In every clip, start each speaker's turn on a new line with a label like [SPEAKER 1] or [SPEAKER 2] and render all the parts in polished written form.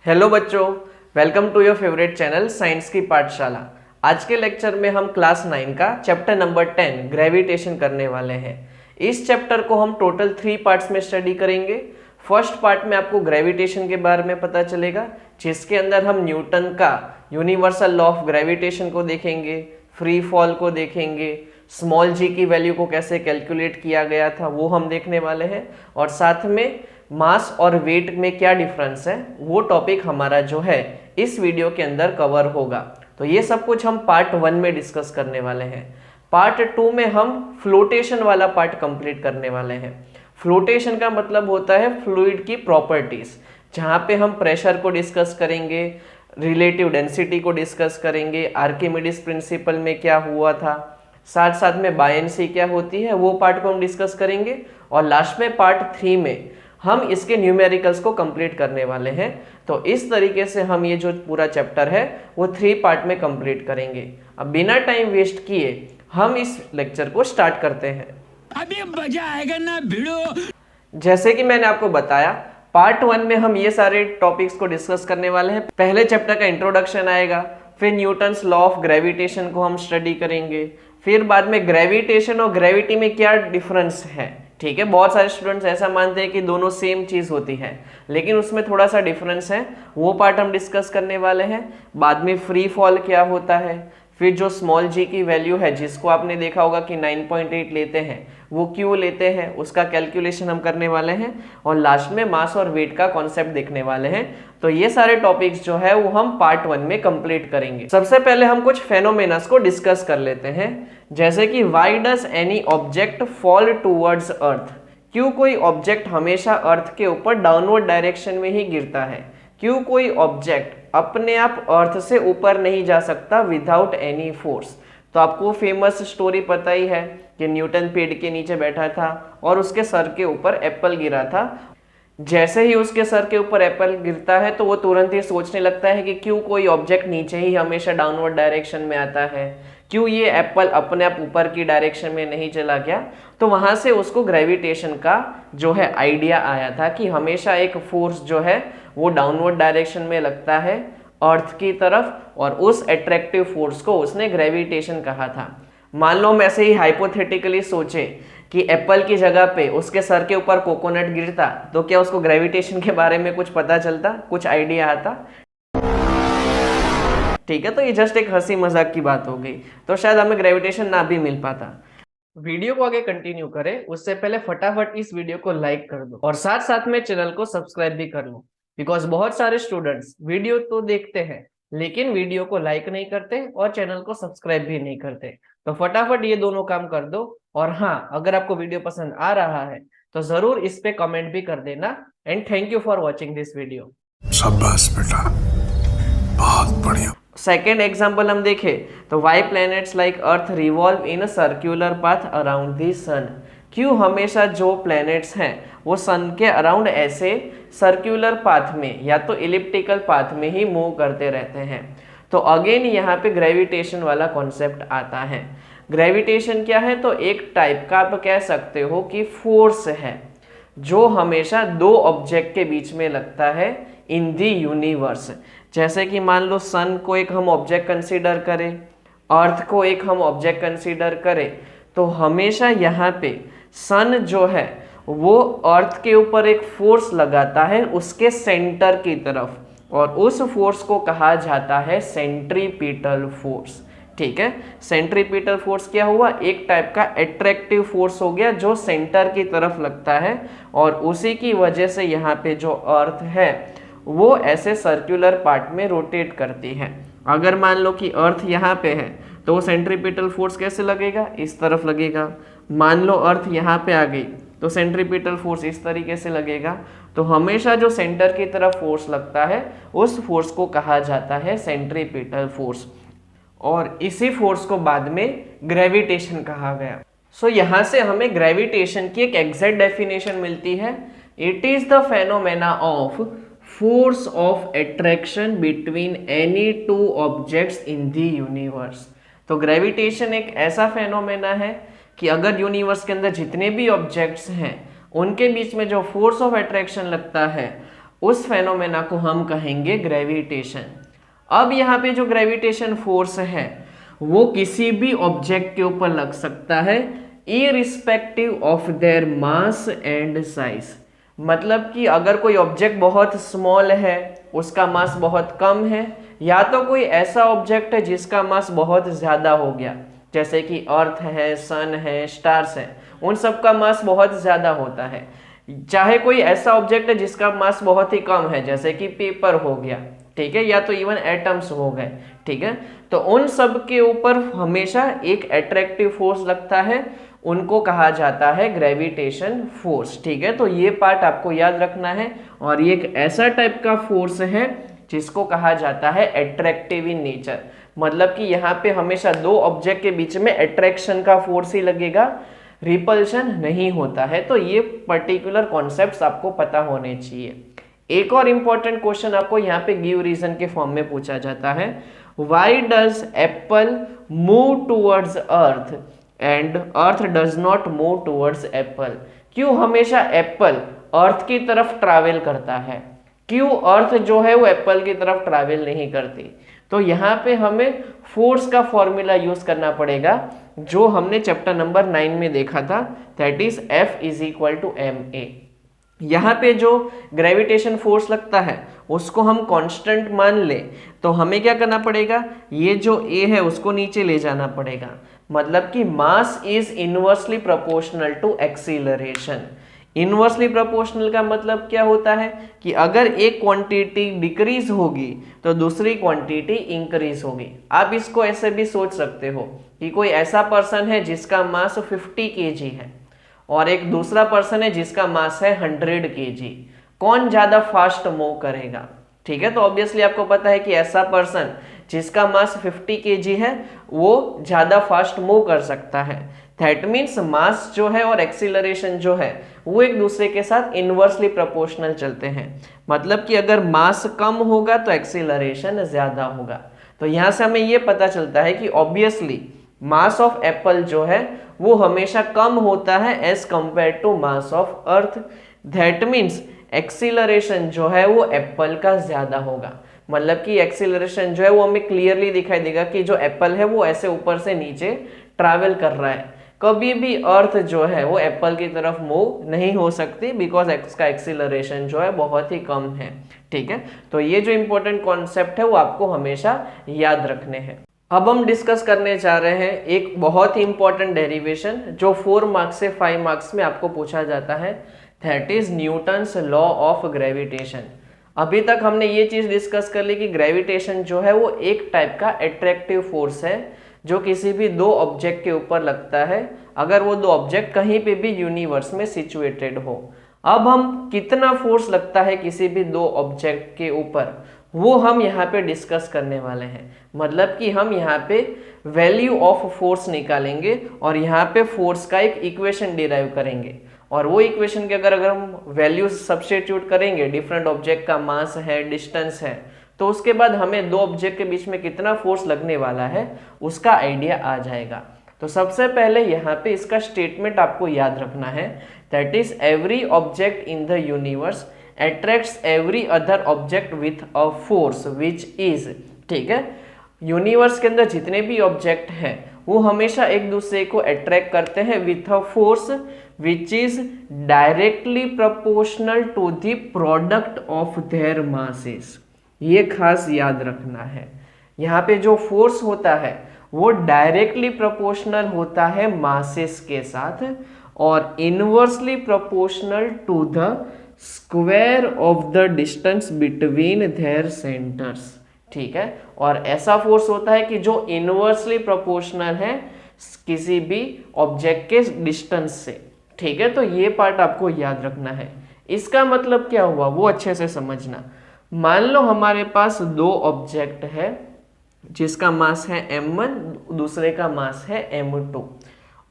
[SPEAKER 1] Hello बच्चों, welcome to your favourite channel science की पाठशाला। आज के लेक्चर में हम क्लास 9 का चैप्टर नंबर 10 ग्रेविटेशन करने वाले हैं। इस चैप्टर को हम टोटल 3 पार्ट्स में स्टडी करेंगे। फर्स्ट पार्ट में आपको ग्रेविटेशन के बारे में पता चलेगा, जिसके अंदर हम न्यूटन का यूनिवर्सल लॉ ऑफ ग्रेविटेशन को देखेंगे, फ्री फॉल को देखेंगे, स्मॉल जी की वैल्यू को कैसे कैलकुलेट किया गया था वो हम देखने वाले हैं, और साथ में मास और वेट में क्या डिफरेंस है वो टॉपिक हमारा जो है इस वीडियो के अंदर कवर होगा। तो ये सब कुछ हम पार्ट 1 में डिस्कस करने वाले हैं। पार्ट 2 में हम फ्लोटेशन वाला पार्ट कंप्लीट करने वाले हैं। फ्लोटेशन का मतलब होता है फ्लूइड की प्रॉपर्टीज, जहाँ पे हम प्रेशर को डिस्कस करेंगे, रिलेटिव डेंसिटी को डिस्कस करेंगे, आर्किमिडीज प्रिंसिपल में क्या हुआ था, साथ साथ में बायनेंसी क्या होती है वो पार्ट को हम डिस्कस करेंगे, और लास्ट में पार्ट 3 में हम इसके न्यूमेरिकल्स को कंप्लीट करने वाले हैं। तो इस तरीके से हम ये जो पूरा चैप्टर है वो 3 पार्ट में कंप्लीट करेंगे। अब बिना टाइम वेस्ट किए हम इस लेक्चर को स्टार्ट करते हैं।
[SPEAKER 2] अभी मजा आएगा ना भिड़ो।
[SPEAKER 1] जैसे कि मैंने आपको बताया, पार्ट 1 में हम ये सारे टॉपिक्स को डिस्कस करने वाले हैं। पहले चैप्टर का इंट्रोडक्शन आएगा, फिर न्यूटन्स लॉ ऑफ ग्रेविटेशन को हम स्टडी करेंगे, फिर बाद में ग्रेविटेशन और ग्रेविटी में क्या डिफरेंस है। ठीक है, बहुत सारे स्टूडेंट्स ऐसा मानते हैं कि दोनों सेम चीज होती है, लेकिन उसमें थोड़ा सा डिफरेंस है, वो पार्ट हम डिस्कस करने वाले हैं। बाद में फ्री फॉल क्या होता है, फिर जो स्मॉल जी की वैल्यू है जिसको आपने देखा होगा कि 9.8 लेते हैं, वो क्यों लेते हैं उसका कैलकुलेशन हम करने वाले हैं, और लास्ट में मास और वेट का कॉन्सेप्ट देखने वाले हैं। तो ये सारे टॉपिक्स जो है वो हम पार्ट 1 में कंप्लीट करेंगे। सबसे पहले हम कुछ फेनोमेनास को डिस्कस कर लेते हैं, जैसे कि why does any object fall towards earth. क्यों कोई ऑब्जेक्ट हमेशा अर्थ के ऊपर डाउनवर्ड डायरेक्शन में ही गिरता है? क्यों कोई ऑब्जेक्ट अपने आप अर्थ से ऊपर नहीं जा सकता विदाउट एनी फोर्स? तो आपको फेमस स्टोरी पता ही है कि न्यूटन पेड़ के नीचे बैठा था और उसके सर के ऊपर एप्पल गिरा था। जैसे ही उसके सर के ऊपर एप्पल गिरता है तो वो तुरंत ही सोचने लगता है कि क्यों कोई ऑब्जेक्ट नीचे ही हमेशा डाउनवर्ड डायरेक्शन में आता है, क्यों ये एप्पल अपने आप ऊपर की डायरेक्शन में नहीं चला गया। तो वहां से उसको ग्रेविटेशन का जो है आइडिया आया था कि हमेशा एक फोर्स जो है वो डाउनवर्ड डायरेक्शन में लगता है अर्थ की तरफ, और उस एट्रैक्टिव फोर्स को उसने ग्रेविटेशन कहा था। मान लो हम ऐसे ही हाइपोथेटिकली सोचे कि एप्पल की जगह पे उसके सर के ऊपर कोकोनट गिरता, तो क्या उसको ग्रेविटेशन के बारे में कुछ पता चलता, कुछ आइडिया आता? ठीक है, तो ये जस्ट एक हंसी मजाक की बात हो गई, तो शायद हमें ग्रेविटेशन ना भी मिल पाता। वीडियो को आगे कंटिन्यू करें उससे पहले फटाफट इस वीडियो को लाइक कर दो, और साथ साथ में चैनल को सब्सक्राइब भी कर लो, बिकॉज बहुत सारे स्टूडेंट्स वीडियो तो देखते हैं लेकिन वीडियो को लाइक नहीं करते और चैनल को सब्सक्राइब भी नहीं करते। तो फटाफट ये दोनों काम कर दो। और हाँ, अगर आपको वीडियो पसंद आ रहा है तो जरूर इस पे कमेंट भी कर देना। And thank you for watching this video.
[SPEAKER 3] शाबाश बेटा, बहुत बढ़िया।
[SPEAKER 1] सेकेंड एग्जाम्पल हम देखें तो why planets like earth revolve in a circular path around the sun. क्यों हमेशा जो प्लैनेट्स हैं वो सन के अराउंड ऐसे सर्क्यूलर पाथ में या तो इलिप्टिकल पाथ में ही मूव करते रहते हैं? तो अगेन यहाँ पे ग्रेविटेशन वाला कॉन्सेप्ट आता है। ग्रेविटेशन क्या है? तो एक टाइप का आप कह सकते हो कि फोर्स है जो हमेशा दो ऑब्जेक्ट के बीच में लगता है इन दी यूनिवर्स। जैसे कि मान लो सन को एक हम ऑब्जेक्ट कंसीडर करें, अर्थ को एक हम ऑब्जेक्ट कंसीडर करें, तो हमेशा यहाँ पे सन जो है वो अर्थ के ऊपर एक फोर्स लगाता है उसके सेंटर की तरफ, और उस फोर्स को कहा जाता है सेंट्रीपिटल फोर्स। ठीक है, सेंट्रीपिटल फोर्स क्या हुआ? एक टाइप का एट्रैक्टिव फोर्स हो गया जो सेंटर की तरफ लगता है, और उसी की वजह से यहाँ पे जो अर्थ है वो ऐसे सर्कुलर पार्ट में रोटेट करती है। अगर मान लो कि अर्थ यहाँ पे है तो वो सेंट्रीपिटल फोर्स कैसे लगेगा? इस तरफ लगेगा। मान लो अर्थ यहाँ पे आ गई तो सेंट्रीपिटल फोर्स इस तरीके से लगेगा। तो हमेशा जो सेंटर की तरफ फोर्स लगता है उस फोर्स को कहा जाता है सेंट्रीपिटल फोर्स, और इसी फोर्स को बाद में ग्रेविटेशन कहा गया। सो यहाँ से हमें ग्रेविटेशन की एक एग्जैक्ट डेफिनेशन मिलती है। It is the phenomena of force of attraction between any two objects in the universe. तो ग्रेविटेशन एक ऐसा फेनोमेना है कि अगर यूनिवर्स के अंदर जितने भी ऑब्जेक्ट्स हैं उनके बीच में जो फोर्स ऑफ अट्रैक्शन लगता है उस फेनोमेना को हम कहेंगे ग्रेविटेशन। अब यहाँ पे जो ग्रेविटेशन फोर्स है वो किसी भी ऑब्जेक्ट के ऊपर लग सकता है irrespective of their mass and size. मतलब कि अगर कोई ऑब्जेक्ट बहुत स्मॉल है, उसका मास बहुत कम है, या तो कोई ऐसा ऑब्जेक्ट है जिसका मास बहुत ज्यादा हो गया, जैसे कि अर्थ है, सन है, स्टार्स है, उन सब का मास बहुत ज्यादा होता है। चाहे कोई ऐसा ऑब्जेक्ट है जिसका मास बहुत ही कम है, जैसे कि पेपर हो गया, ठीक है, या तो इवन एटम्स हो गए, ठीक है, तो उन सब के ऊपर हमेशा एक अट्रैक्टिव फोर्स लगता है, उनको कहा जाता है ग्रेविटेशन फोर्स। ठीक है, तो ये पार्ट आपको याद रखना है। और ये एक ऐसा टाइप का फोर्स है जिसको कहा जाता है अट्रैक्टिव इन नेचर। मतलब कि यहाँ पे हमेशा दो ऑब्जेक्ट के बीच में अट्रैक्शन का फोर्स ही लगेगा, रिपल्शन नहीं होता है। तो ये पर्टिकुलर कॉन्सेप्ट्स आपको पता होने चाहिए। एक और इंपॉर्टेंट क्वेश्चन आपको यहाँ पे गिव रीजन के फॉर्म में पूछा जाता है, why does Apple move towards earth and earth does not move towards Apple. क्यों हमेशा एप्पल अर्थ की तरफ ट्रैवल करता है, क्यों अर्थ जो है वो एप्पल की तरफ ट्रैवल नहीं करती। तो यहाँ पे हमें फोर्स का फॉर्मूला यूज करना पड़ेगा जो हमने चैप्टर नंबर 9 में देखा था, that is F is equal to ma। यहाँ पे जो ग्रेविटेशन फोर्स लगता है उसको हम कांस्टेंट मान ले तो हमें क्या करना पड़ेगा, ये जो a है उसको नीचे ले जाना पड़ेगा। मतलब कि mass is inversely proportional to acceleration. Inversely proportional का मतलब क्या होता है कि अगर एक क्वांटिटी डिक्रीज होगी तो दूसरी क्वांटिटी इंक्रीज होगी। आप इसको ऐसे भी सोच सकते हो कि कोई ऐसा पर्सन है जिसका मास 50 kg है और एक दूसरा पर्सन है जिसका मास है 100 kg, कौन ज्यादा फास्ट मूव करेगा। ठीक है, तो ऑब्वियसली आपको पता है कि ऐसा पर्सन जिसका मास 50 kg है वो ज्यादा फास्ट मूव कर सकता है। दैट मीन्स मास जो है और एक्सीलरेशन जो है वो एक दूसरे के साथ इनवर्सली प्रोपोर्शनल चलते हैं। मतलब कि अगर मास कम होगा तो एक्सीलरेशन ज्यादा होगा। तो यहां से हमें ये पता चलता है कि ऑब्वियसली मास ऑफ एप्पल जो है वो हमेशा कम होता है as compare to mass of earth. That means acceleration जो है वो एप्पल का ज्यादा होगा। मतलब कि एक्सीलरेशन जो है वो हमें क्लियरली दिखाई देगा कि जो एप्पल है वो ऐसे ऊपर से नीचे ट्रैवल कर रहा है। कभी भी अर्थ जो है वो एप्पल की तरफ मूव नहीं हो सकती बिकॉज इसका एक्सीलरेशन जो है बहुत ही कम है। ठीक है, तो ये जो इंपॉर्टेंट कॉन्सेप्ट है वो आपको हमेशा याद रखने हैं। अब हम डिस्कस करने जा रहे हैं एक बहुत ही इंपॉर्टेंट डेरिवेशन जो 4 मार्क्स से 5 मार्क्स में आपको पूछा जाता है, that is Newton's law of gravitation. अभी तक हमने ये चीज डिस्कस कर ली कि ग्रेविटेशन जो है वो एक टाइप का अट्रैक्टिव फोर्स है जो किसी भी दो ऑब्जेक्ट के ऊपर लगता है अगर वो दो ऑब्जेक्ट कहीं पे भी यूनिवर्स में सिचुएटेड हो। अब हम कितना फोर्स लगता है किसी भी दो ऑब्जेक्ट के ऊपर वो हम यहाँ पे डिस्कस करने वाले हैं। मतलब कि हम यहाँ पे वैल्यू ऑफ फोर्स निकालेंगे और यहाँ पे फोर्स का एक इक्वेशन डिराइव करेंगे और वो इक्वेशन के अगर हम वैल्यू सब्स्टिट्यूट करेंगे, डिफरेंट ऑब्जेक्ट का मास है, डिस्टेंस है, तो उसके बाद हमें दो ऑब्जेक्ट के बीच में कितना फोर्स लगने वाला है उसका आइडिया आ जाएगा। तो सबसे पहले यहाँ पे इसका स्टेटमेंट आपको याद रखना है, that is every object in the universe attracts every other object with a force which is. ठीक है, यूनिवर्स के अंदर जितने भी ऑब्जेक्ट हैं वो हमेशा एक दूसरे को अट्रैक्ट करते हैं with a force which is directly proportional to the product of their masses. ये खास याद रखना है, यहाँ पे जो फोर्स होता है वो डायरेक्टली प्रोपोर्शनल होता है मासेस के साथ और inversely proportional to the square of the distance between their centres. ठीक है, और ऐसा फोर्स होता है कि जो इनवर्सली प्रोपोर्शनल है किसी भी ऑब्जेक्ट के डिस्टेंस से। ठीक है, तो ये पार्ट आपको याद रखना है। इसका मतलब क्या हुआ वो अच्छे से समझना। मान लो हमारे पास दो ऑब्जेक्ट है जिसका मास है m1, दूसरे का मास है m2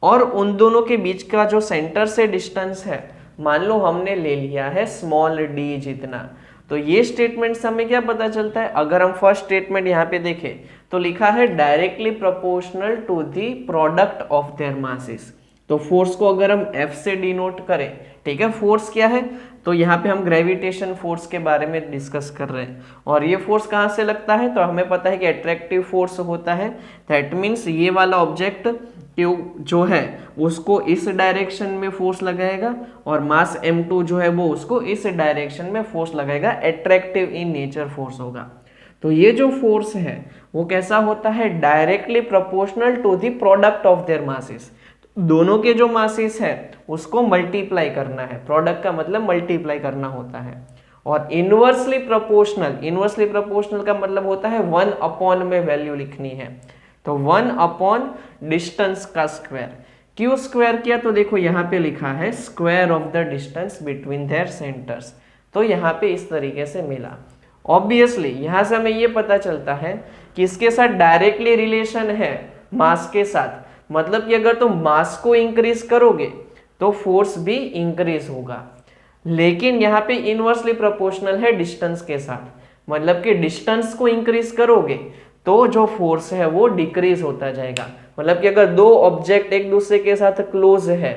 [SPEAKER 1] और उन दोनों के बीच का जो सेंटर से डिस्टेंस है मान लो हमने ले लिया है स्मॉल d जितना। तो ये स्टेटमेंट से हमें क्या पता चलता है, अगर हम फर्स्ट स्टेटमेंट यहाँ पे देखें तो लिखा है directly proportional to the product of their masses. तो फोर्स को अगर हम F से डिनोट करें, ठीक है, फोर्स क्या है, तो यहाँ पे हम ग्रेविटेशन फोर्स के बारे में डिस्कस कर रहे हैं। और ये फोर्स कहाँ से लगता है, तो हमें पता है कि अट्रैक्टिव फोर्स होता है। दैट मीन्स ये वाला ऑब्जेक्ट जो है उसको इस डायरेक्शन में फोर्स लगाएगा और मास m2 जो है वो उसको इस डायरेक्शन में फोर्स लगाएगा। अट्रैक्टिव इन नेचर फोर्स होगा। तो ये जो फोर्स है वो कैसा होता है, directly proportional to the product of their masses. दोनों के जो मासेस है उसको मल्टीप्लाई करना है, प्रोडक्ट का मतलब मल्टीप्लाई करना होता है। और इनवर्सली प्रोपोर्शनल का मतलब होता है 1 में वैल्यू लिखनी है, तो 1 डिस्टेंस का स्क्वायर। क्यों स्क्वायर किया, तो देखो यहाँ पे लिखा है square of the distance between their centres, तो यहाँ पे इस तरीके से मिला। ऑब्वियसली यहाँ से हमें ये पता चलता है कि इसके साथ डायरेक्टली रिलेशन है मास के साथ, मतलब कि अगर तुम मास को इंक्रीज करोगे तो फोर्स भी इंक्रीज होगा। लेकिन यहाँ पे इनवर्सली प्रोपोर्शनल है डिस्टेंस के साथ, मतलब कि डिस्टेंस को इंक्रीज करोगे तो जो फोर्स है वो डिक्रीज होता जाएगा। मतलब कि अगर दो ऑब्जेक्ट एक दूसरे के साथ क्लोज है,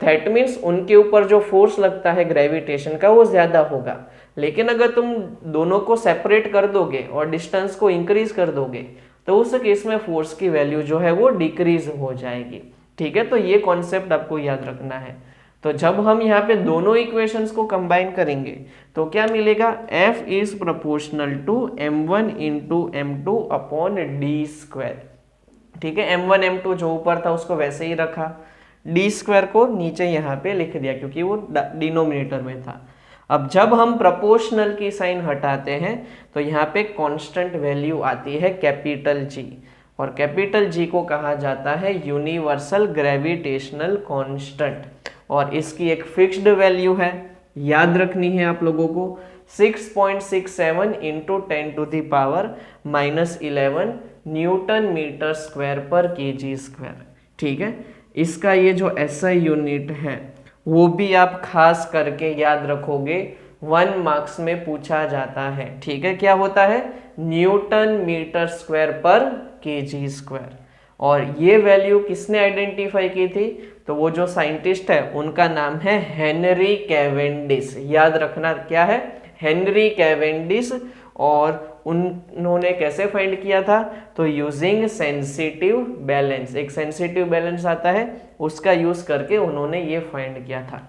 [SPEAKER 1] दैट मीन्स उनके ऊपर जो फोर्स लगता है ग्रेविटेशन का वो ज्यादा होगा। लेकिन अगर तुम दोनों को सेपरेट कर दोगे और डिस्टेंस को इंक्रीज कर दोगे तो उस केस में फोर्स की वैल्यू जो है वो डिक्रीज हो जाएगी। ठीक है, तो ये कॉन्सेप्ट आपको याद रखना है। तो जब हम यहाँ पे दोनों इक्वेशंस को कंबाइन करेंगे तो क्या मिलेगा, F is proportional to m1 into m2 upon D square. ठीक है, m1 m2 जो ऊपर था उसको वैसे ही रखा, डी स्क्वायर को नीचे यहाँ पे लिख दिया क्योंकि वो डिनोमिनेटर में था। अब जब हम प्रोपोर्शनल की साइन हटाते हैं तो यहाँ पे कांस्टेंट वैल्यू आती है कैपिटल G, और कैपिटल G को कहा जाता है यूनिवर्सल ग्रेविटेशनल कांस्टेंट, और इसकी एक फिक्स्ड वैल्यू है, याद रखनी है आप लोगों को, 6.67 इंटू 10⁻⁻11 न्यूटन मीटर स्क्वायर पर kg स्क्वायर। ठीक है, इसका ये जो SI यूनिट है वो भी आप खास करके याद रखोगे, 1 मार्क्स में पूछा जाता है। ठीक है, क्या होता है, न्यूटन मीटर स्क्वायर पर kg स्क्वायर। और ये वैल्यू किसने आइडेंटिफाई की थी, तो वो जो साइंटिस्ट है उनका नाम है हेनरी कैवेंडिश। याद रखना क्या है, हेनरी कैवेंडिश। और उन्होंने कैसे फाइंड किया था, तो यूजिंग सेंसिटिव बैलेंस, एक सेंसिटिव बैलेंस आता है उसका यूज करके उन्होंने ये फाइंड किया था।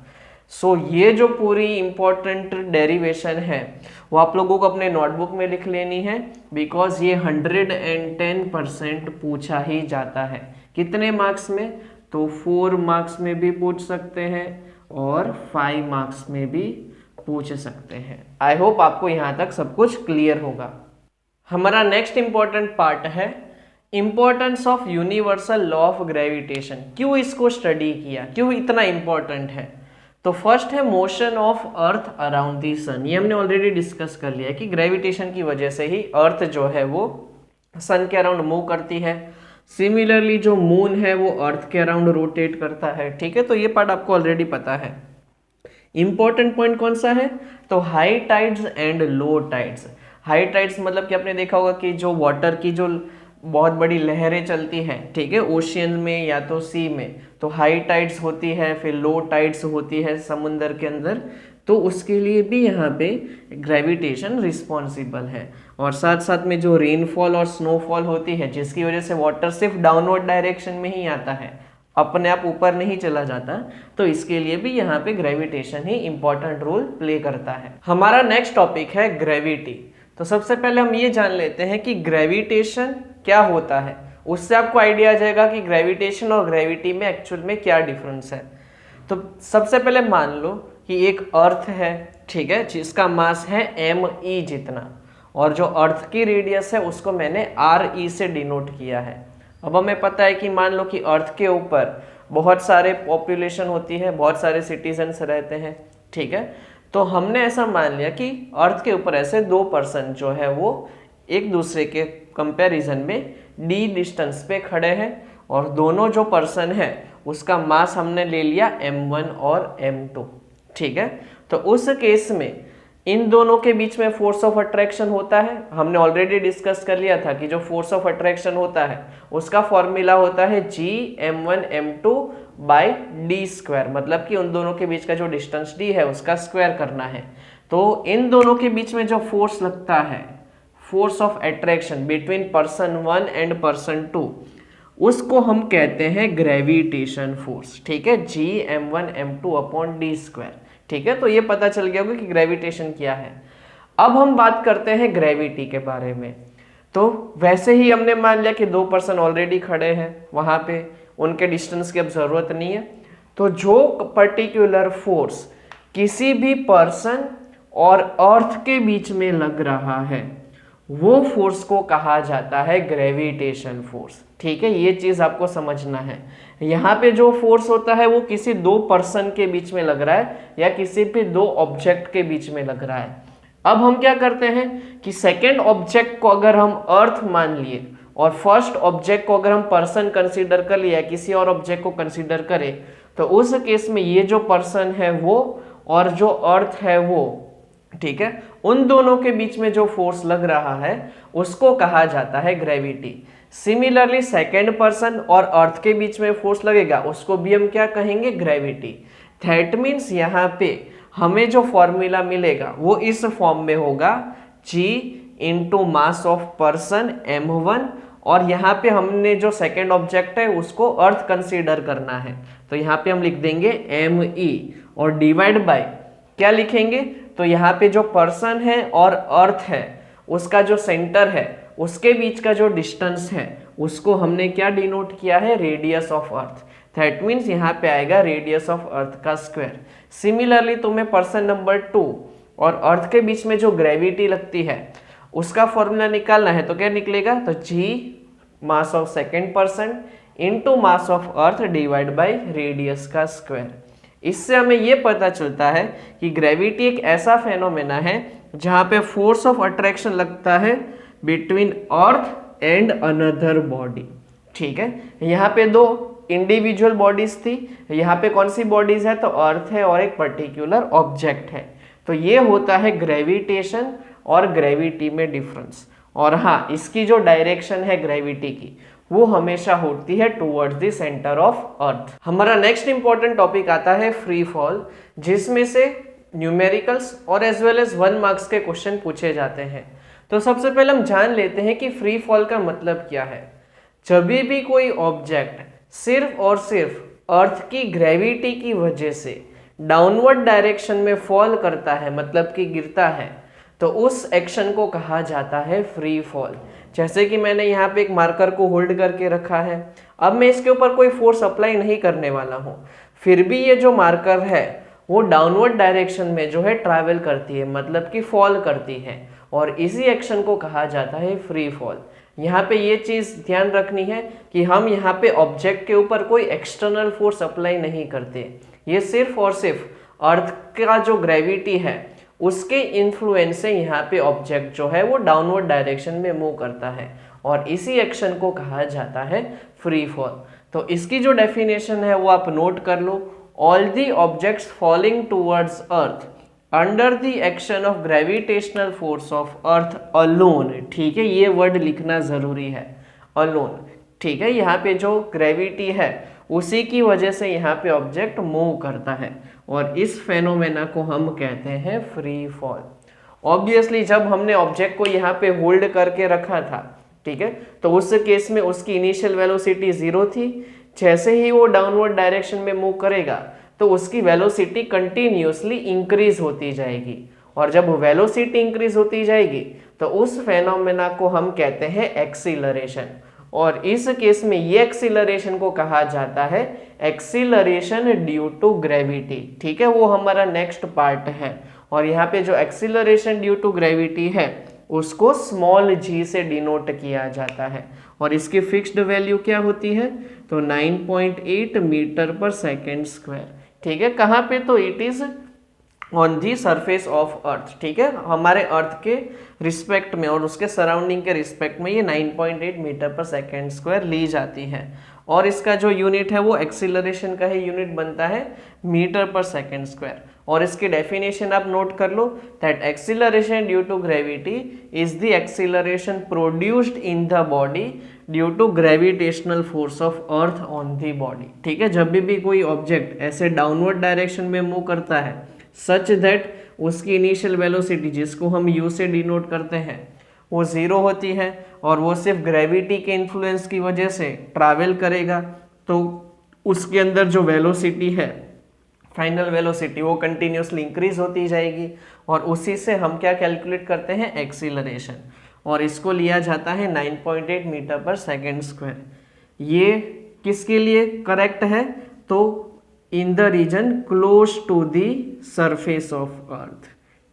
[SPEAKER 1] सो ये जो पूरी इंपॉर्टेंट डेरिवेशन है वो आप लोगों को अपने नोटबुक में लिख लेनी है, बिकॉज ये 110% पूछा ही जाता है। कितने मार्क्स में, तो 4 मार्क्स में भी पूछ सकते हैं और 5 मार्क्स में भी पूछ सकते हैं। आई होप आपको यहाँ तक सब कुछ क्लियर होगा। हमारा नेक्स्ट इंपॉर्टेंट पार्ट है importance of universal law of gravitation. क्यों इसको स्टडी किया, क्यों इतना इंपॉर्टेंट है, तो फर्स्ट है motion of earth around the sun. ये हमने ऑलरेडी डिस्कस कर लिया कि ग्रेविटेशन की वजह से ही अर्थ जो है वो सन के अराउंड मूव करती है। सिमिलरली जो मून है वो अर्थ के अराउंड रोटेट करता है। ठीक है, तो ये पार्ट आपको ऑलरेडी पता है। इंपॉर्टेंट पॉइंट कौन सा है, तो high tides and low tides. High tides मतलब कि आपने देखा होगा कि जो वाटर की जो बहुत बड़ी लहरें चलती हैं, ठीक है, ओशियन में या तो सी में, तो हाई टाइड्स होती है, फिर लो टाइड्स होती है समुंदर के अंदर, तो उसके लिए भी यहाँ पे ग्रेविटेशन रिस्पॉन्सिबल है। और साथ साथ में जो रेनफॉल और स्नोफॉल होती है जिसकी वजह से वाटर सिर्फ डाउनवर्ड डायरेक्शन में ही आता है, अपने आप ऊपर नहीं चला जाता, तो इसके लिए भी यहाँ पे ग्रेविटेशन ही इंपॉर्टेंट रोल प्ले करता है। हमारा नेक्स्ट टॉपिक है ग्रेविटी। तो सबसे पहले हम ये जान लेते हैं कि ग्रेविटेशन क्या होता है, उससे आपको आइडिया आ जाएगा कि ग्रेविटेशन और ग्रेविटी में एक्चुअल में क्या डिफरेंस है। तो सबसे पहले मान लो कि एक अर्थ है, ठीक है, जिसका मास है me जितना, और जो अर्थ की रेडियस है उसको मैंने re से डिनोट किया है। अब हमें पता है कि मान लो कि अर्थ के ऊपर बहुत सारे पॉपुलेशन होती है, बहुत सारे सिटीजन्स रहते हैं, ठीक है, तो हमने ऐसा मान लिया कि अर्थ के ऊपर ऐसे 2 पर्सन जो है वो एक दूसरे के कंपैरिजन में d डिस्टेंस पे खड़े हैं, और दोनों जो पर्सन है उसका मास हमने ले लिया m1 और m2, ठीक है। तो उस केस में इन दोनों के बीच में फोर्स ऑफ अट्रैक्शन होता है। हमने ऑलरेडी डिस्कस कर लिया था कि जो फोर्स ऑफ अट्रैक्शन होता है उसका फॉर्मूला होता है Gm1m2 बाई डी स्क्वायर, मतलब कि उन दोनों के बीच का जो डिस्टेंस d है उसका स्क्वायर करना है। तो इन दोनों के बीच में जो फोर्स लगता है, force of attraction between person 1 and person 2, उसको हम कहते हैं ग्रेविटेशन फोर्स। ठीक है, Gm1m2 अपॉन डी स्क्वायर। ठीक है, तो ये पता चल गया होगा कि ग्रेविटेशन क्या है। अब हम बात करते हैं ग्रेविटी के बारे में। तो वैसे ही हमने मान लिया कि 2 पर्सन ऑलरेडी खड़े हैं वहां पे, उनके डिस्टेंस की अब जरूरत नहीं है। तो जो पर्टिकुलर फोर्स किसी भी पर्सन और अर्थ के बीच में लग रहा है वो फोर्स को कहा जाता है ग्रेविटेशन फोर्स। ठीक है, ये चीज आपको समझना है। यहाँ पे जो फोर्स होता है वो किसी 2 पर्सन के बीच में लग रहा है या किसी भी 2 ऑब्जेक्ट के बीच में लग रहा है। अब हम क्या करते हैं कि सेकेंड ऑब्जेक्ट को अगर हम अर्थ मान लिए और फर्स्ट ऑब्जेक्ट को अगर हम पर्सन कंसीडर कर लिया, किसी और ऑब्जेक्ट को कंसीडर करें, तो उस केस में ये जो पर्सन है वो और जो अर्थ है वो, ठीक है, उन दोनों के बीच में जो फोर्स लग रहा है उसको कहा जाता है ग्रेविटी। सिमिलरली सेकेंड पर्सन और अर्थ के बीच में फोर्स लगेगा उसको भी हम क्या कहेंगे, ग्रेविटी। दैट मीन्स यहाँ पे हमें जो फॉर्मूला मिलेगा वो इस फॉर्म में होगा G into mass of person m1, और यहाँ पे हमने जो सेकेंड ऑब्जेक्ट है उसको अर्थ कंसीडर करना है, तो यहाँ पे हम लिख देंगे me और डिवाइड बाय क्या लिखेंगे, तो यहाँ पे जो पर्सन है और अर्थ है उसका जो सेंटर है उसके बीच का जो डिस्टेंस है उसको हमने क्या डिनोट किया है, radius of earth. That means यहाँ पे आएगा रेडियस ऑफ अर्थ का स्क्वायर। सिमिलरली तुम्हें पर्सन नंबर 2 और अर्थ के बीच में जो ग्रेविटी लगती है उसका फॉर्मूला निकालना है, तो क्या निकलेगा, तो G mass of second person into mass of earth divide by radius का स्क्वायर। इससे हमें यह पता चलता है कि ग्रेविटी एक ऐसा फेनोमेना है जहां पे फोर्स ऑफ अट्रैक्शन लगता है between earth and another body. ठीक है, यहाँ पे 2 इंडिविजुअल बॉडीज थी, यहाँ पे कौन सी बॉडीज है, तो अर्थ है और एक पर्टिकुलर ऑब्जेक्ट है। तो ये होता है ग्रेविटेशन और ग्रेविटी में डिफरेंस। और हाँ, इसकी जो डायरेक्शन है ग्रेविटी की वो हमेशा होती है टुवर्ड्स द सेंटर ऑफ अर्थ। हमारा नेक्स्ट इंपॉर्टेंट टॉपिक आता है फ्री फॉल, जिसमें से न्यूमेरिकल्स और एज वेल एज 1 मार्क्स के क्वेश्चन पूछे जाते हैं। तो सबसे पहले हम जान लेते हैं कि फ्री फॉल का मतलब क्या है। जब भी कोई ऑब्जेक्ट सिर्फ और सिर्फ अर्थ की ग्रेविटी की वजह से डाउनवर्ड डायरेक्शन में फॉल करता है, मतलब कि गिरता है, तो उस एक्शन को कहा जाता है फ्री फॉल। जैसे कि मैंने यहाँ पे एक मार्कर को होल्ड करके रखा है, अब मैं इसके ऊपर कोई फोर्स अप्लाई नहीं करने वाला हूँ, फिर भी ये जो मार्कर है वो डाउनवर्ड डायरेक्शन में जो है ट्रैवल करती है, मतलब कि फॉल करती है, और इसी एक्शन को कहा जाता है फ्री फॉल। यहाँ पे ये चीज़ ध्यान रखनी है कि हम यहाँ पे ऑब्जेक्ट के ऊपर कोई एक्सटर्नल फोर्स अप्लाई नहीं करते, ये सिर्फ और सिर्फ अर्थ का जो ग्रेविटी है उसके इन्फ्लुएंस से यहाँ पे ऑब्जेक्ट जो है वो डाउनवर्ड डायरेक्शन में मूव करता है, और इसी एक्शन को कहा जाता है फ्री फॉल। तो इसकी जो डेफिनेशन है वो आप नोट कर लो, all the objects falling towards earth under the action of gravitational force of earth alone. ठीक है, ये वर्ड लिखना जरूरी है, अलोन। ठीक है, यहाँ पे जो ग्रेविटी है उसी की वजह से यहाँ पे ऑब्जेक्ट मूव करता है, और इस फेनोमेना को हम कहते हैं फ्री फॉल। ऑब्वियसली जब हमने ऑब्जेक्ट को यहाँ पे होल्ड करके रखा था, ठीक है, तो उस केस में उसकी इनिशियल वेलोसिटी 0 थी। जैसे ही वो डाउनवर्ड डायरेक्शन में मूव करेगा तो उसकी वेलोसिटी कंटिन्यूअसली इंक्रीज होती जाएगी, और जब वेलोसिटी इंक्रीज होती जाएगी तो उस फेनोमेना को हम कहते हैं एक्सीलरेशन, और इस केस में ये एक्सीलरेशन को कहा जाता है एक्सीलरेशन ड्यू टू ग्रेविटी। ठीक है, वो हमारा नेक्स्ट पार्ट है, और यहाँ पे जो एक्सीलरेशन ड्यू टू ग्रेविटी है उसको स्मॉल g से डिनोट किया जाता है, और इसकी फिक्स्ड वैल्यू क्या होती है, तो 9.8 मीटर पर सेकेंड स्क्वायर। ठीक है, कहाँ पे, तो it is on the surface of earth. ठीक है, हमारे अर्थ के रिस्पेक्ट में और उसके सराउंडिंग के रिस्पेक्ट में ये 9.8 मीटर पर सेकेंड स्क्वायर ली जाती है, और इसका जो यूनिट है वो एक्सीलरेशन का ही यूनिट बनता है मीटर पर सेकेंड स्क्वायर। और इसकी डेफिनेशन आप नोट कर लो, that acceleration due to gravity is the acceleration produced in the body due to gravitational force of earth on the body. ठीक है, जब भी कोई ऑब्जेक्ट ऐसे डाउनवर्ड डायरेक्शन में मूव करता है सच दैट उसकी इनिशियल वेलोसिटी, जिसको हम u से डिनोट करते हैं, वो 0 होती है और वो सिर्फ ग्रेविटी के इन्फ्लुएंस की वजह से ट्रैवल करेगा, तो उसके अंदर जो वेलोसिटी है, फाइनल वेलोसिटी, वो कंटिन्यूसली इंक्रीज होती जाएगी और उसी से हम क्या कैलकुलेट करते हैं, एक्सीलरेशन, और इसको लिया जाता है 9.8 मीटर पर सेकेंड स्क्वायर। ये किसके लिए करेक्ट है, तो in the region close to the surface of earth.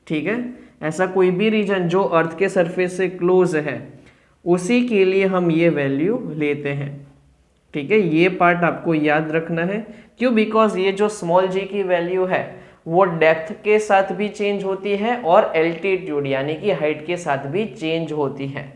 [SPEAKER 1] ठीक है, ऐसा कोई भी रीजन जो अर्थ के सरफेस से क्लोज है उसी के लिए हम ये वैल्यू लेते हैं। ठीक है, ये पार्ट आपको याद रखना है। क्यों? बिकॉज ये जो स्मॉल जी की वैल्यू है वो डेप्थ के साथ भी चेंज होती है और एल्टीट्यूड यानी कि हाइट के साथ भी चेंज होती है।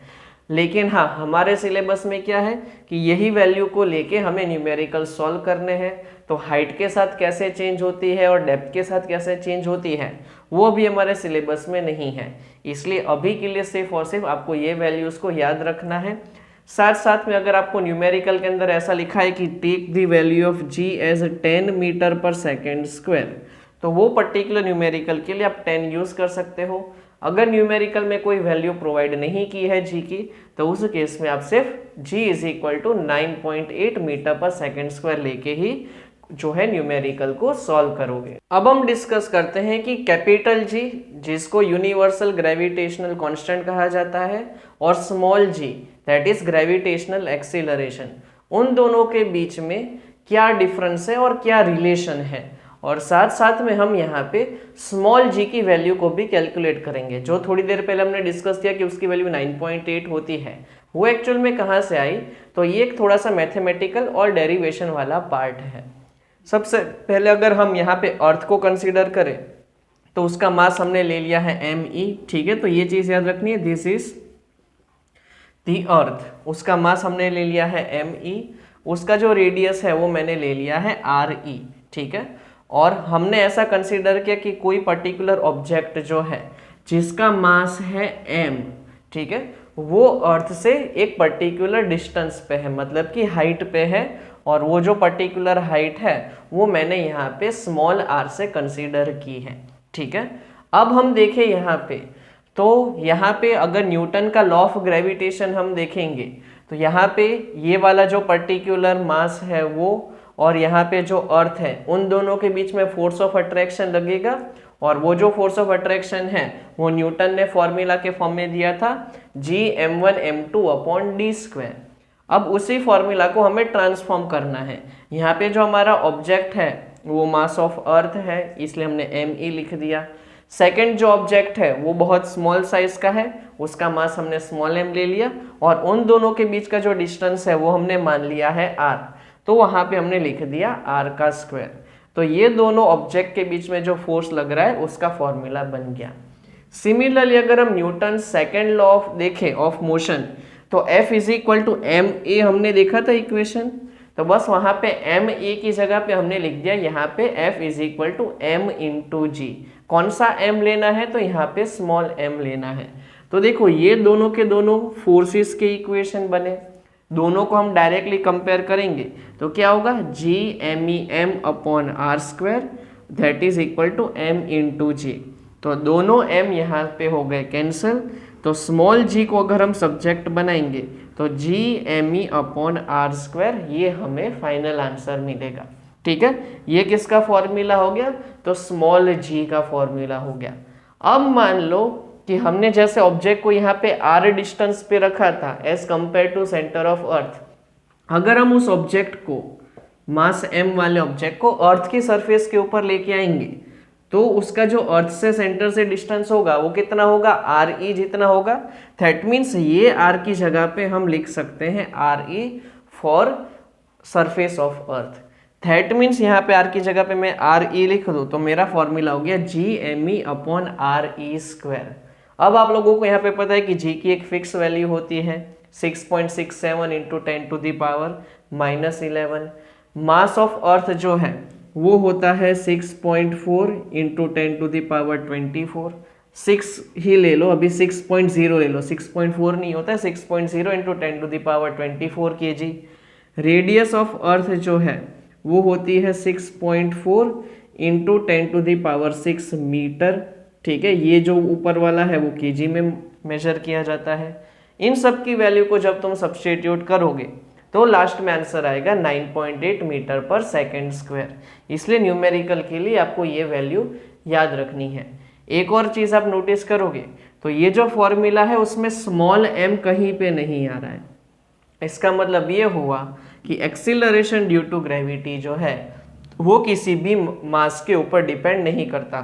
[SPEAKER 1] लेकिन हाँ, हमारे सिलेबस में क्या है कि यही वैल्यू को लेके हमें न्यूमेरिकल सॉल्व करने हैं, तो हाइट के साथ कैसे चेंज होती है और डेप्थ के साथ कैसे चेंज होती है वो भी हमारे सिलेबस में नहीं है। इसलिए अभी के लिए सिर्फ और सिर्फ आपको ये वैल्यूज़ को याद रखना है। साथ साथ में अगर आपको न्यूमेरिकल के अंदर ऐसा लिखा है कि take the value of g as 10 metre per second square, तो वो पर्टिकुलर न्यूमेरिकल के लिए आप 10 यूज़ कर सकते हो। अगर न्यूमेरिकल में कोई वैल्यू प्रोवाइड नहीं की है g की, तो उस केस में आप सिर्फ g is equal to 9.8 metre per second square लेके ही जो है न्यूमेरिकल को सॉल्व करोगे। अब हम डिस्कस करते हैं कि कैपिटल G, जिसको यूनिवर्सल ग्रेविटेशनल कांस्टेंट कहा जाता है, और small g that is gravitational acceleration, उन दोनों के बीच में क्या डिफरेंस है और क्या रिलेशन है, और साथ साथ में हम यहाँ पे स्मॉल g की वैल्यू को भी कैलकुलेट करेंगे। जो थोड़ी देर पहले हमने डिस्कस किया कि उसकी वैल्यू 9.8 होती है, वो एक्चुअल में कहाँ से आई, तो ये एक थोड़ा सा मैथमेटिकल और डेरिवेशन वाला पार्ट है। सबसे पहले अगर हम यहाँ पे अर्थ को कंसीडर करें तो उसका मास हमने ले लिया है me। ठीक है, तो ये चीज़ याद रखनी है, दिस इज दी अर्थ। उसका मास हमने ले लिया है me, उसका जो रेडियस है वो मैंने ले लिया है re। ठीक है, और हमने ऐसा कंसीडर किया कि कोई पर्टिकुलर ऑब्जेक्ट जो है जिसका मास है m, ठीक है, वो अर्थ से एक पर्टिकुलर डिस्टेंस पे है, मतलब कि हाइट पे है, और वो जो पर्टिकुलर हाइट है वो मैंने यहाँ पे स्मॉल r से कंसीडर की है। ठीक है, अब हम देखें यहाँ पे, तो यहाँ पे अगर न्यूटन का लॉ ऑफ ग्रेविटेशन हम देखेंगे तो यहाँ पे ये वाला जो पर्टिकुलर मास है वो और यहाँ पे जो अर्थ है, उन दोनों के बीच में फोर्स ऑफ अट्रैक्शन लगेगा, और वो जो फोर्स ऑफ अट्रैक्शन है वो न्यूटन ने फॉर्मूला के फॉर्म में दिया था Gm1m2/d²। अब उसी फॉर्मूला को हमें ट्रांसफॉर्म करना है। यहाँ पे जो हमारा ऑब्जेक्ट है वो मास ऑफ अर्थ है, इसलिए हमने me लिख दिया। सेकंड जो ऑब्जेक्ट है वो बहुत स्मॉल साइज का है, उसका मास हमने स्मॉल m ले लिया, और उन दोनों के बीच का जो डिस्टेंस है वो हमने मान लिया है r, तो वहाँ पे हमने लिख दिया r का स्क्वायर। तो ये दोनों ऑब्जेक्ट के बीच में जो फोर्स लग रहा है उसका फॉर्मूला बन गया। सिमिलरली अगर हम न्यूटन सेकेंड लॉ ऑफ देखें ऑफ मोशन, तो F is equal to ma हमने देखा था इक्वेशन, तो बस वहाँ पे ma की जगह पे हमने लिख दिया यहाँ पे F is equal to m into g. कौन सा m लेना है, तो यहाँ पे स्मॉल m लेना है। तो देखो ये दोनों के दोनों फोर्सेस के इक्वेशन बने, दोनों को हम डायरेक्टली कंपेयर करेंगे तो क्या होगा, Gmem/r² that is equal to m into g. तो दोनों m यहाँ पे हो गए कैंसिल, तो स्मॉल g को अगर हम सब्जेक्ट बनाएंगे तो Gme/r², ये हमें फाइनल आंसर मिलेगा। ठीक है, ये किसका फॉर्मूला हो गया, तो स्मॉल g का फॉर्मूला हो गया। अब मान लो कि हमने जैसे ऑब्जेक्ट को यहाँ पे r डिस्टेंस पे रखा था as compare to centre of earth, अगर हम उस ऑब्जेक्ट को, मास m वाले ऑब्जेक्ट को अर्थ की सरफेस के ऊपर लेके आएंगे तो उसका जो अर्थ से सेंटर से डिस्टेंस होगा वो कितना होगा, re जितना होगा। दैट मीन्स ये r की जगह पे हम लिख सकते हैं re for surface of earth. That means यहाँ पे r की जगह पे मैं re लिख दूँ तो मेरा फॉर्मूला हो गया Gme/re²। अब आप लोगों को यहाँ पे पता है कि g की एक फिक्स वैल्यू होती है 6.67 × 10⁻⁻11। मास ऑफ अर्थ जो है वो होता है 6.4 इंटू 10⁻24। 6 ही ले लो, अभी 6.0 ले लो, 6.4 नहीं होता है, 6.0 into 10⁻24 kg। Radius of earth जो है वो होती है 6.4 इंटू 10⁻6 मीटर। ठीक है, ये जो ऊपर वाला है वो केजी में मेजर किया जाता है। इन सब की वैल्यू को जब तुम सब्स्टिट्यूट करोगे तो लास्ट में आंसर आएगा 9.8 मीटर पर सेकेंड स्क्वायर। इसलिए न्यूमेरिकल के लिए आपको ये वैल्यू याद रखनी है। एक और चीज आप नोटिस करोगे तो ये जो फॉर्मूला है उसमें स्मॉल m कहीं पे नहीं आ रहा है। इसका मतलब ये हुआ कि एक्सीलरेशन ड्यू टू ग्रेविटी जो है वो किसी भी मास के ऊपर डिपेंड नहीं करता।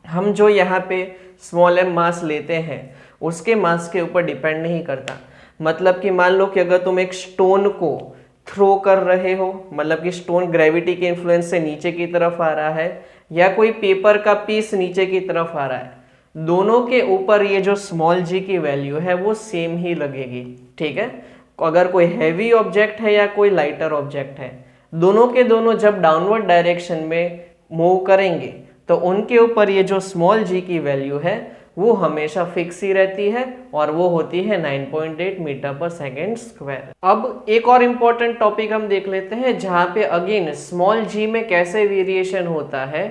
[SPEAKER 1] हम जो यहाँ पे स्मॉल m मास लेते हैं उसके मास के ऊपर डिपेंड नहीं करता। मतलब कि मान लो कि अगर तुम एक स्टोन को थ्रो कर रहे हो, मतलब कि स्टोन ग्रेविटी के इन्फ्लुएंस से नीचे की तरफ आ रहा है, या कोई पेपर का पीस नीचे की तरफ आ रहा है, दोनों के ऊपर ये जो स्मॉल g की वैल्यू है वो सेम ही लगेगी। ठीक है, अगर कोई हैवी ऑब्जेक्ट है या कोई लाइटर ऑब्जेक्ट है, दोनों के दोनों जब डाउनवर्ड डायरेक्शन में मूव करेंगे तो उनके ऊपर ये जो स्मॉल g की वैल्यू है वो हमेशा फिक्स ही रहती है और वो होती है 9.8 मीटर पर सेकेंड स्क्वायर। अब एक और इम्पोर्टेंट टॉपिक हम देख लेते हैं जहां पे अगेन स्मॉल g में कैसे वेरिएशन होता है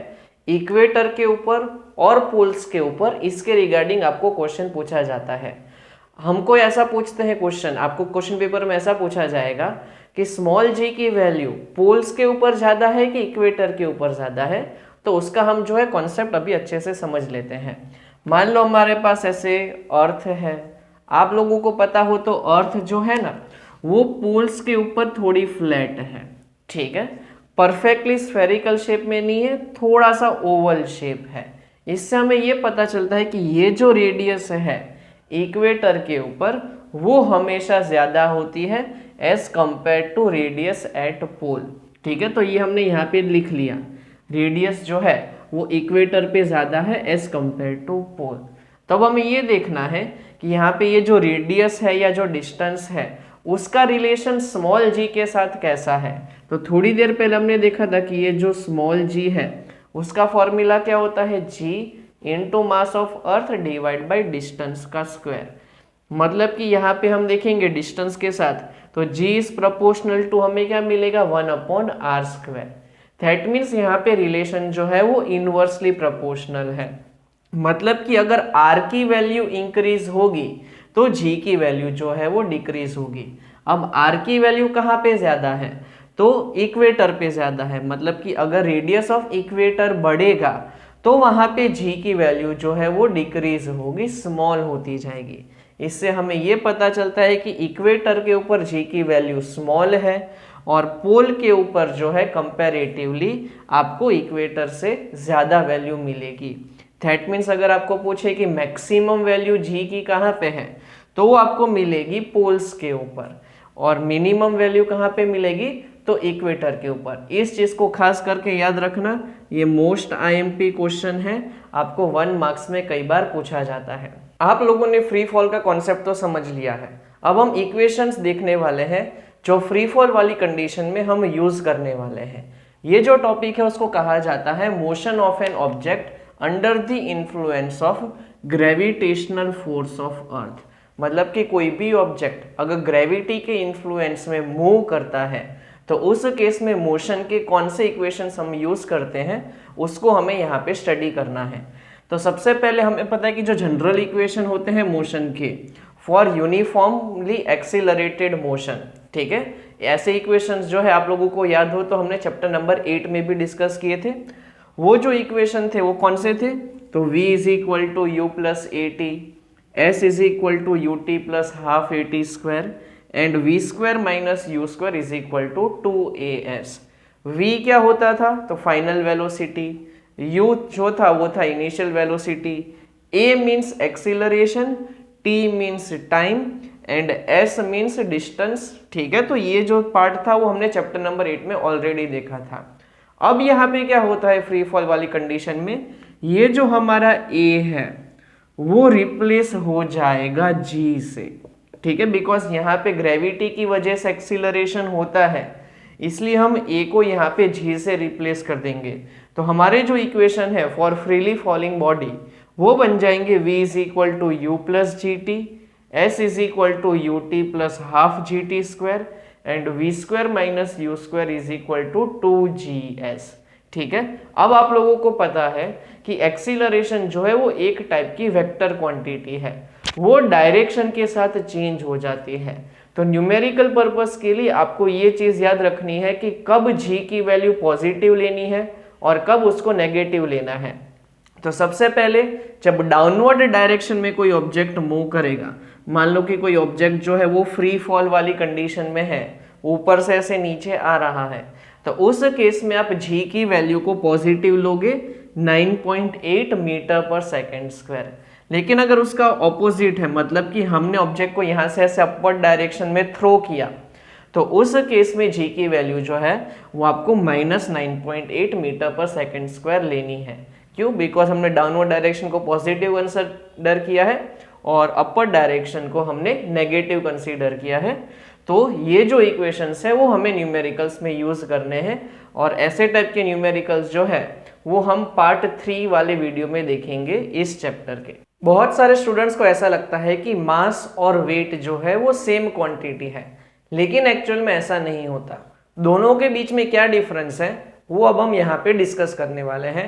[SPEAKER 1] इक्वेटर के ऊपर और पोल्स के ऊपर। इसके रिगार्डिंग आपको क्वेश्चन पूछा जाता है। हमको ऐसा पूछते हैं क्वेश्चन, आपको क्वेश्चन पेपर में ऐसा पूछा जाएगा कि स्मॉल g की वैल्यू पोल्स के ऊपर ज्यादा है कि इक्वेटर के ऊपर ज्यादा है, तो उसका हम जो है कॉन्सेप्ट अभी अच्छे से समझ लेते हैं। मान लो हमारे पास ऐसे अर्थ है, आप लोगों को पता हो तो अर्थ जो है ना वो पोल्स के ऊपर थोड़ी फ्लैट है। ठीक है, परफेक्टली स्फेरिकल शेप में नहीं है, थोड़ा सा ओवल शेप है। इससे हमें ये पता चलता है कि ये जो रेडियस है इक्वेटर के ऊपर वो हमेशा ज्यादा होती है as compare to radius at pole. ठीक है, तो ये हमने यहाँ पे लिख लिया, रेडियस जो है वो इक्वेटर पे ज्यादा है एज कंपेयर टू पोल। तब हमें ये देखना है कि यहाँ पे ये जो रेडियस है या जो डिस्टेंस है उसका रिलेशन स्मॉल g के साथ कैसा है। तो थोड़ी देर पहले हमने देखा था कि ये जो स्मॉल g है उसका फॉर्मूला क्या होता है, g into mass of earth divide by distance का स्क्वायर। मतलब कि यहाँ पे हम देखेंगे डिस्टेंस के साथ तो g इज प्रोपोर्शनल टू हमें क्या मिलेगा 1/r²। दैट मीन्स यहाँ पे रिलेशन जो है वो इनवर्सली प्रोपोर्शनल है। मतलब कि अगर r की वैल्यू इंक्रीज होगी तो g की वैल्यू जो है वो डिक्रीज होगी। अब r की वैल्यू कहाँ पे ज्यादा है, तो इक्वेटर पे ज्यादा है। मतलब कि अगर रेडियस ऑफ इक्वेटर बढ़ेगा तो वहां पे g की वैल्यू जो है वो डिक्रीज होगी, स्मॉल होती जाएगी। इससे हमें ये पता चलता है कि इक्वेटर के ऊपर g की वैल्यू स्मॉल है और पोल के ऊपर जो है कंपैरेटिवली आपको इक्वेटर से ज्यादा वैल्यू मिलेगी। दैट मीन्स अगर आपको पूछे कि मैक्सिमम वैल्यू g की कहाँ पे है तो वो आपको मिलेगी पोल्स के ऊपर, और मिनिमम वैल्यू कहाँ पे मिलेगी तो इक्वेटर के ऊपर। इस चीज को खास करके याद रखना, ये मोस्ट IMP क्वेश्चन है, आपको 1 मार्क्स में कई बार पूछा जाता है। आप लोगों ने फ्री फॉल का कॉन्सेप्ट तो समझ लिया है। अब हम इक्वेशंस देखने वाले हैं जो फ्री फॉल वाली कंडीशन में हम यूज करने वाले हैं। ये जो टॉपिक है उसको कहा जाता है motion of an object under the influence of gravitational force of अर्थ। मतलब कि कोई भी ऑब्जेक्ट अगर ग्रेविटी के इन्फ्लुएंस में मूव करता है तो उस केस में मोशन के कौन से इक्वेशंस हम यूज करते हैं उसको हमें यहाँ पे स्टडी करना है। तो सबसे पहले हमें पता है कि जो जनरल इक्वेशन होते हैं मोशन के फॉर यूनिफॉर्मली एक्सीलरेटेड मोशन, ठीक है, ऐसे इक्वेशंस जो है आप लोगों को याद हो तो हमने चैप्टर नंबर 8 में भी डिस्कस किए थे। वो जो इक्वेशन थे वो कौन से थे, तो v is equal to U plus A T, S is equal to U T plus half A T square and V square minus U square is equal to 2as। v क्या होता था, तो फाइनल वेलोसिटी, u जो था वो था initial velocity, a means acceleration, t means time and s means distance. ठीक है, तो ये जो पार्ट था वो हमने चैप्टर नंबर 8 में ऑलरेडी देखा था। अब यहाँ पे क्या होता है फ्री फॉल वाली कंडीशन में, ये जो हमारा a है वो रिप्लेस हो जाएगा g से। ठीक है, बिकॉज यहाँ पे ग्रेविटी की वजह से एक्सीलरेशन होता है, इसलिए हम a को यहाँ पे g से रिप्लेस कर देंगे। तो हमारे जो इक्वेशन है फॉर फ्रीली फॉलिंग बॉडी वो बन जाएंगे v is equal to U plus G T, s is equal to U T plus half G T square and V square minus U square is equal to 2gs। ठीक है, अब आप लोगों को पता है कि एक्सीलरेशन जो है वो एक टाइप की वेक्टर क्वांटिटी है, वो डायरेक्शन के साथ चेंज हो जाती है। तो न्यूमेरिकल पर्पस के लिए आपको ये चीज याद रखनी है कि कब g की वैल्यू पॉजिटिव लेनी है और कब उसको नेगेटिव लेना है। तो सबसे पहले जब डाउनवर्ड डायरेक्शन में कोई ऑब्जेक्ट मूव करेगा, मान लो कि कोई ऑब्जेक्ट जो है वो फ्री फॉल वाली कंडीशन में है, ऊपर से ऐसे नीचे आ रहा है, तो उस केस में आप g की वैल्यू को पॉजिटिव लोगे 9.8 मीटर पर सेकेंड स्क्वायर। लेकिन अगर उसका ऑपोजिट है, मतलब कि हमने ऑब्जेक्ट को यहाँ से ऐसे अपवर्ड डायरेक्शन में थ्रो किया, तो उस केस में g की वैल्यू जो है वो आपको -9.8 मीटर पर सेकेंड स्क्वायर लेनी है। क्यों? बिकॉज हमने डाउनवर्ड डायरेक्शन को पॉजिटिव कंसीडर किया है और अपर डायरेक्शन को हमने नेगेटिव कंसीडर किया है। तो ये जो इक्वेशंस है वो हमें न्यूमेरिकल्स में यूज करने हैं और ऐसे टाइप के न्यूमेरिकल्स जो है वो हम पार्ट 3 वाले वीडियो में देखेंगे इस चैप्टर के। बहुत सारे स्टूडेंट्स को ऐसा लगता है कि मास और वेट जो है वो सेम क्वांटिटी है, लेकिन एक्चुअल में ऐसा नहीं होता। दोनों के बीच में क्या डिफरेंस है वो अब हम यहाँ पे डिस्कस करने वाले हैं।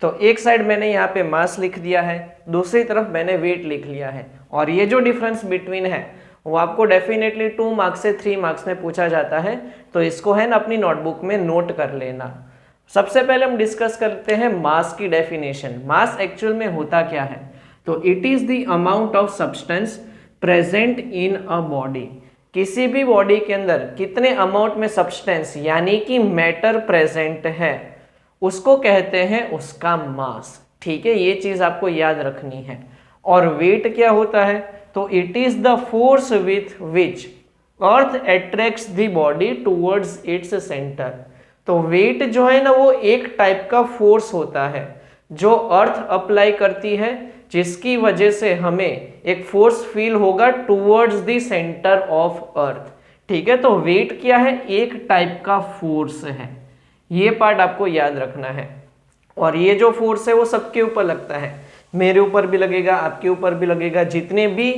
[SPEAKER 1] तो एक साइड मैंने यहाँ पे मास लिख दिया है, दूसरी तरफ मैंने वेट लिख लिया है, और ये जो डिफरेंस बिटवीन है वो आपको डेफिनेटली 2 मार्क्स से 3 मार्क्स में पूछा जाता है। तो इसको है ना अपनी नोटबुक में नोट कर लेना। सबसे पहले हम डिस्कस करते हैं मास की डेफिनेशन। मास एक्चुअल में होता क्या है? तो it is the amount of substance present in a body. किसी भी बॉडी के अंदर कितने अमाउंट में सब्सटेंस यानी कि मैटर प्रेजेंट है उसको कहते हैं उसका मास। ठीक है, ये चीज आपको याद रखनी है। और वेट क्या होता है? तो it is the force with which earth attracts the body towards its centre. तो वेट जो है ना वो एक टाइप का फोर्स होता है जो अर्थ अप्लाई करती है, जिसकी वजह से हमें एक फोर्स फील होगा towards the centre of earth. ठीक है, तो वेट क्या है? एक टाइप का फोर्स है। ये पार्ट आपको याद रखना है। और ये जो फोर्स है वो सबके ऊपर लगता है, मेरे ऊपर भी लगेगा, आपके ऊपर भी लगेगा, जितने भी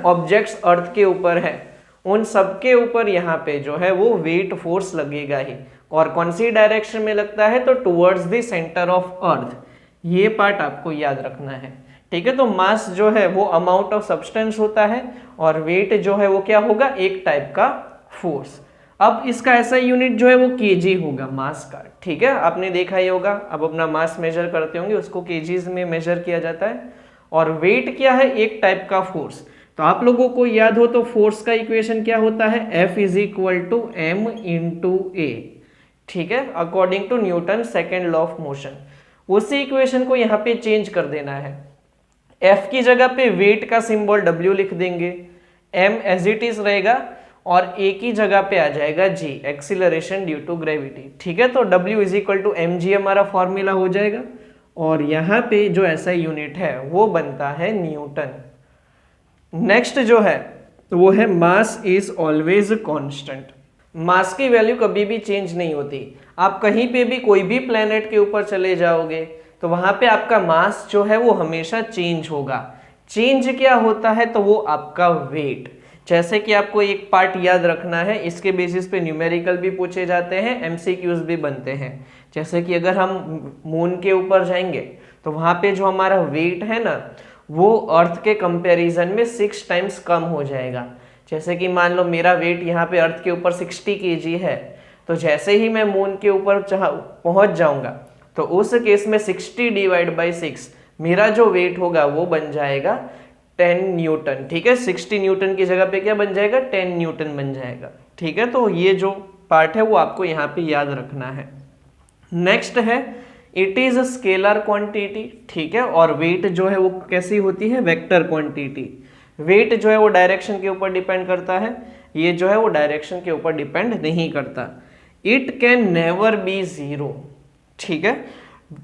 [SPEAKER 1] ऑब्जेक्ट्स अर्थ के ऊपर है उन सबके ऊपर यहाँ पे जो है वो वेट फोर्स लगेगा ही। और कौन सी डायरेक्शन में लगता है? तो टुवर्ड्स द सेंटर ऑफ अर्थ। ये पार्ट आपको याद रखना है। ठीक है, तो मास जो है वो अमाउंट ऑफ सब्सटेंस होता है और वेट जो है वो क्या होगा? एक टाइप का फोर्स। अब इसका ऐसा यूनिट जो है वो केजी होगा मास का। ठीक है, आपने देखा ही होगा, अब अपना मास मेजर करते होंगे उसको केजीज में मेजर किया जाता है। और वेट क्या है? एक टाइप का फोर्स। तो आप लोगों को याद हो तो फोर्स का इक्वेशन क्या होता है? F is equal to m into a. ठीक है, according to Newton second law of motion. उसी इक्वेशन को यहाँ पे चेंज कर देना है। F की जगह पे वेट का सिंबल W लिख देंगे, M एज इट इज रहेगा और A की जगह पे आ जाएगा G, acceleration due to gravity. ठीक है, तो W is equal to mg हमारा फॉर्मूला हो जाएगा और यहाँ पे जो ऐसा यूनिट है वो बनता है न्यूटन। नेक्स्ट जो है वो है मास इज ऑलवेज कांस्टेंट। मास की वैल्यू कभी भी चेंज नहीं होती। आप कहीं पे भी कोई भी प्लेनेट के ऊपर चले जाओगे तो वहां पे आपका मास जो है वो हमेशा चेंज होगा। चेंज क्या होता है? तो वो आपका वेट। जैसे कि आपको एक पार्ट याद रखना है, इसके बेसिस पे न्यूमेरिकल भी पूछे जाते हैं, एमसीक्यूज भी बनते हैं। जैसे कि अगर हम मून के ऊपर जाएंगे तो वहां पे जो हमारा वेट है ना वो अर्थ के कंपैरिजन में 6 टाइम्स कम हो जाएगा। जैसे कि मान लो मेरा वेट यहाँ पे अर्थ के ऊपर 60 kg है, तो जैसे ही मैं मून के ऊपर पहुंच जाऊंगा तो उस केस में 60 डिवाइड बाई 6 मेरा जो वेट होगा वो बन जाएगा 10 न्यूटन। ठीक है, 60 न्यूटन की जगह पे क्या बन जाएगा? 10 न्यूटन बन जाएगा। ठीक है, तो ये जो पार्ट है वो आपको यहाँ पे याद रखना है। नेक्स्ट है इट इज स्केलर क्वांटिटी। ठीक है, और वेट जो है वो कैसी होती है? Vector quantity. वेट जो है वो डायरेक्शन के ऊपर डिपेंड करता है, ये जो है वो डायरेक्शन के ऊपर डिपेंड नहीं करता। It can never be zero. ठीक है,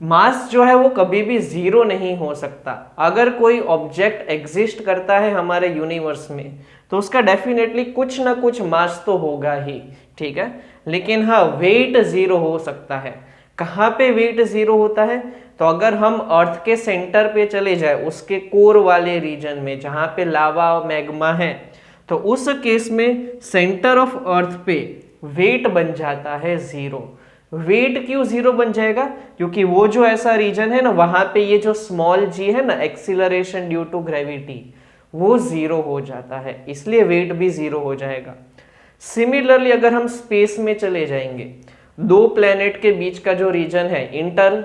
[SPEAKER 1] मास जो है वो कभी भी जीरो नहीं हो सकता। अगर कोई ऑब्जेक्ट एग्जिस्ट करता है हमारे यूनिवर्स में तो उसका डेफिनेटली कुछ ना कुछ मास तो होगा ही, ठीक है। लेकिन हाँ, वेट जीरो हो सकता है। कहाँ पे वेट जीरो होता है? तो अगर हम अर्थ के सेंटर पे चले जाए, उसके कोर वाले रीजन में जहाँ पे लावा और मैग्मा है, तो उस केस में सेंटर ऑफ अर्थ पे वेट बन जाता है जीरो। वेट क्यों जीरो बन जाएगा? क्योंकि वो जो ऐसा रीजन है ना, वहां पे ये जो स्मॉल जी है ना, एक्सीलरेशन ड्यू टू ग्रेविटी, वो जीरो हो जाता है, इसलिए वेट भी जीरो हो जाएगा। सिमिलरली अगर हम स्पेस में चले जाएंगे, दो प्लेनेट के बीच का जो रीजन है इंटर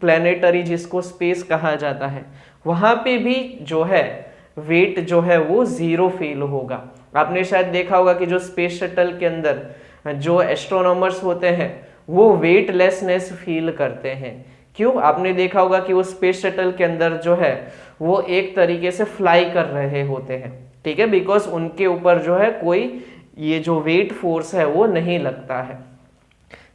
[SPEAKER 1] प्लेनेटरी, जिसको स्पेस कहा जाता है, वहां पे भी जो है वेट जो है वो जीरो फील होगा। आपने शायद देखा होगा कि जो स्पेस शटल के अंदर जो एस्ट्रोनॉमर्स होते हैं वो वेटलेसनेस फील करते हैं। क्यों? आपने देखा होगा कि वो स्पेस शटल के अंदर जो है वो एक तरीके से फ्लाई कर रहे होते हैं, ठीक है, बिकॉज उनके ऊपर जो है कोई ये जो वेट फोर्स है वो नहीं लगता है।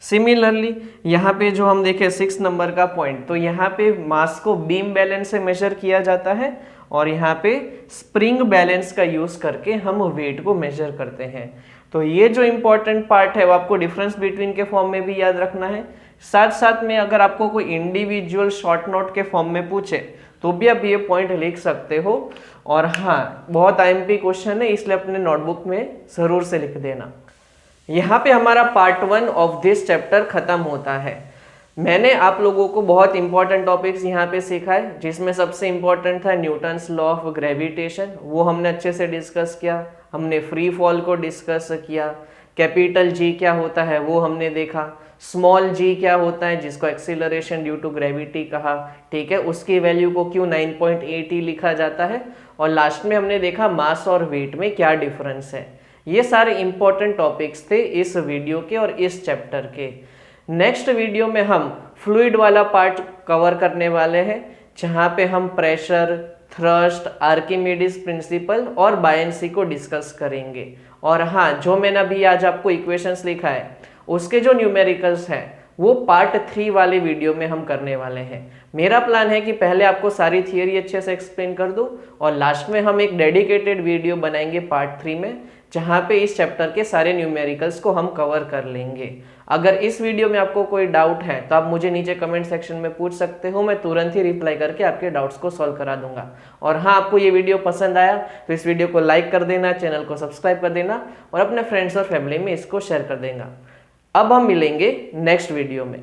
[SPEAKER 1] सिमिलरली यहाँ पे जो हम देखें 6 नंबर का पॉइंट, तो यहाँ पे मास को बीम बैलेंस से मेजर किया जाता है और यहाँ पे स्प्रिंग बैलेंस का यूज करके हम वेट को मेजर करते हैं। तो ये जो इंपॉर्टेंट पार्ट है वो आपको डिफरेंस बिटवीन के फॉर्म में भी याद रखना है। साथ साथ में अगर आपको कोई इंडिविजुअल शॉर्ट नोट के फॉर्म में पूछे तो भी आप ये पॉइंट लिख सकते हो। और हाँ, बहुत आईएमपी क्वेश्चन है, इसलिए अपने नोटबुक में जरूर से लिख देना। यहाँ पे हमारा पार्ट 1 ऑफ दिस चैप्टर खत्म होता है। मैंने आप लोगों को बहुत इंपॉर्टेंट टॉपिक्स यहाँ पे सीखा है, जिसमें सबसे इंपॉर्टेंट था न्यूटन्स लॉ ऑफ ग्रेविटेशन, वो हमने अच्छे से डिस्कस किया। हमने फ्री फॉल को डिस्कस किया, कैपिटल जी क्या होता है वो हमने देखा, स्मॉल जी क्या होता है जिसको एक्सीलरेशन ड्यू टू ग्रेविटी कहा, ठीक है, उसकी वैल्यू को क्यों 9.80 लिखा जाता है, और लास्ट में हमने देखा मास और वेट में क्या डिफरेंस है। ये सारे इंपॉर्टेंट टॉपिक्स थे इस वीडियो के और इस चैप्टर के। नेक्स्ट वीडियो में हम फ्लूइड वाला पार्ट कवर करने वाले हैं, जहाँ पे हम प्रेशर, थ्रस्ट, आर्किमिडीज प्रिंसिपल और बायनेंसी को डिस्कस करेंगे। और हाँ, जो मैंने अभी आज आपको इक्वेशंस लिखा है उसके जो न्यूमेरिकल्स हैं वो पार्ट 3 वाले वीडियो में हम करने वाले हैं। मेरा प्लान है कि पहले आपको सारी थियरी अच्छे से एक्सप्लेन कर दूं और लास्ट में हम एक डेडिकेटेड वीडियो बनाएंगे पार्ट 3 में, जहाँ पे इस चैप्टर के सारे न्यूमेरिकल्स को हम कवर कर लेंगे। अगर इस वीडियो में आपको कोई डाउट है तो आप मुझे नीचे कमेंट सेक्शन में पूछ सकते हो, मैं तुरंत ही रिप्लाई करके आपके डाउट्स को सॉल्व करा दूंगा। और हाँ, आपको ये वीडियो पसंद आया तो इस वीडियो को लाइक कर देना, चैनल को सब्सक्राइब कर देना और अपने फ्रेंड्स और फैमिली में इसको शेयर कर देना। अब हम मिलेंगे नेक्स्ट वीडियो में।